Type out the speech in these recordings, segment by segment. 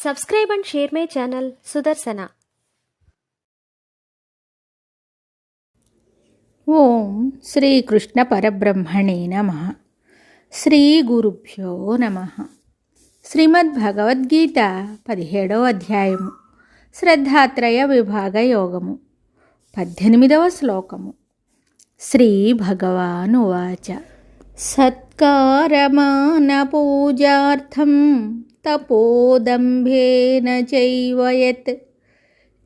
Subscribe and share my channel Sudarsana. ఓం శ్రీకృష్ణ పరబ్రహ్మణే నమః. శ్రీ గురుభ్యో నమః. శ్రీమద్భగవద్గీత 17వ అధ్యాయము శ్రద్ధాత్రయ విభాగ యోగము 18వ శ్లోకము. శ్రీ భగవానువాచ సత్కారమాన పూజార్థం తపోదంభేన చైవ యత్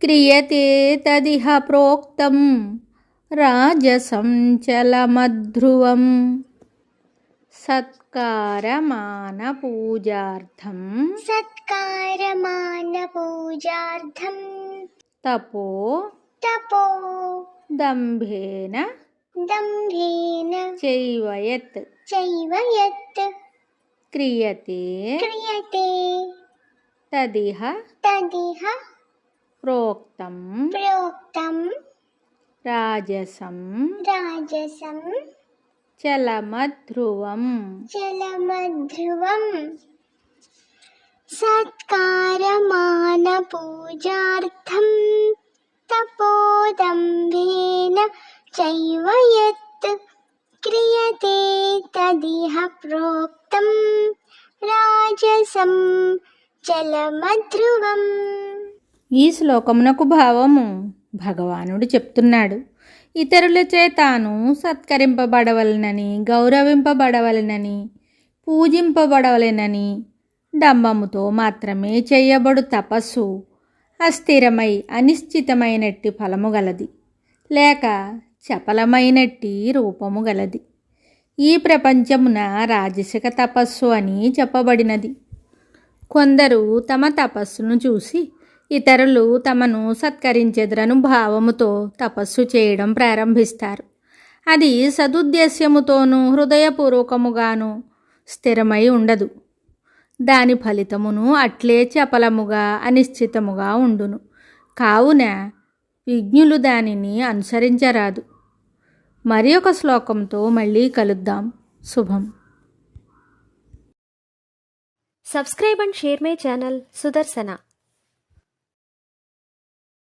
క్రియతే తదిహ ప్రోక్తం రాజసం చలమధ్రువం. సత్కారమాన పూజార్థం తపో దంభేన చైవ యత్ క్రియతే తదిహ ప్రోక్తం రాజసం చలమధ్రువం. సత్కారమాన పూజార్థం తపోదంభేన చైవ యత్ క్రియతే తదిహ ప్రోక్తం రాజసం చలమధ్రువం. ఈ శ్లోకమునకు భావము భగవానుడు చెప్తున్నాడు. ఇతరులచే తాను సత్కరింపబడవలనని, గౌరవింపబడవలనని, పూజింపబడవలనని డంబముతో మాత్రమే చేయబడు తపస్సు అస్థిరమై అనిశ్చితమైనట్టి ఫలము గలది, లేక చపలమైనట్టి రూపము గలది. ఈ ప్రపంచమున రాజసిక తపస్సు అని చెప్పబడినది. కొందరు తమ తపస్సును చూసి ఇతరులు తమను సత్కరించెదరను భావముతో తపస్సు చేయడం ప్రారంభిస్తారు. అది సదుద్దేశ్యముతోనూ హృదయపూర్వకముగాను స్థిరమై ఉండదు. దాని ఫలితమును అట్లే చపలముగా అనిశ్చితముగా ఉండును. కావున విజ్ఞులు దానిని అనుసరించరాదు. మరి ఒక శ్లోకంతో మళ్ళీ కలుద్దాం. శుభం. Subscribe and share my channel Sudarsana.